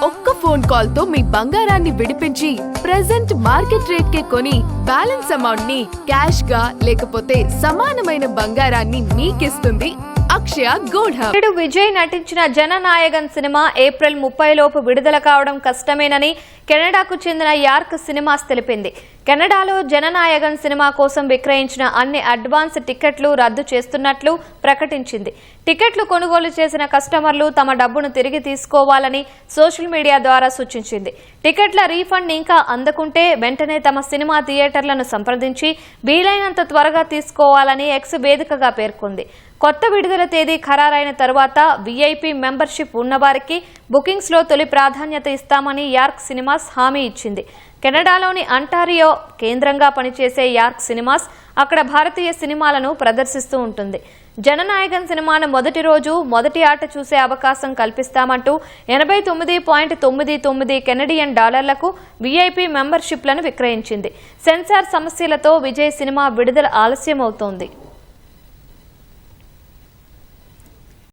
ఒక్క phone call తో మీ బంగారాన్ని విడిపించి ప్రెజెంట్ మార్కెట్ రేట్ కే కొని బ్యాలెన్స్ అమౌంట్ ని క్యాష్ గా లేకపోతే సమానమైన బంగారాన్ని మీకిస్తుంది అక్షయ గోల్డ్ హబ్. విజయ్ నటించిన జననాయగన్ సినిమా ఏప్రిల్ 30 లోపు విడుదల కావడం కష్టమేనని కెనడాకు చెందిన యార్క్ సినిమాస్ తెలిపింది. కెనడాలో జననాయగన్ సినిమా కోసం విక్రయించిన అన్ని అడ్వాన్స్ టికెట్లు రద్దు చేస్తున్నట్లు ప్రకటించింది. టికెట్లు కొనుగోలు చేసిన కస్టమర్లు తమ డబ్బును తిరిగి తీసుకోవాలని సోషల్ మీడియా ద్వారా సూచించింది. టికెట్ల రీఫండ్ ఇంకా అందకుంటే వెంటనే తమ సినిమా థియేటర్లను సంప్రదించి వీలైనంత త్వరగా తీసుకోవాలని ఎక్స్ వేదికగా పేర్కొంది. కొత్త విడుదల తేదీ ఖరారైన తరువాత వీఐపీ మెంబర్షిప్ ఉన్నవారికి బుకింగ్స్ లో తొలి ప్రాధాన్యత ఇస్తామని యార్క్ సినిమాస్ హామీ ఇచ్చింది. కెనడాలోని అంటారియో కేంద్రంగా పనిచేసే యార్క్ సినిమాస్ అక్కడ భారతీయ సినిమాలను ప్రదర్శిస్తూ ఉంటుంది. జననాయగన్ సినిమాను మొదటి రోజు మొదటి ఆట చూసే అవకాశం కల్పిస్తామంటూ 89.99 కెనడియన్ డాలర్లకు వీఐపీ మెంబర్షిప్లను విక్రయించింది. సెన్సార్ సమస్యలతో విజయ్ సినిమా విడుదల ఆలస్యమవుతోంది.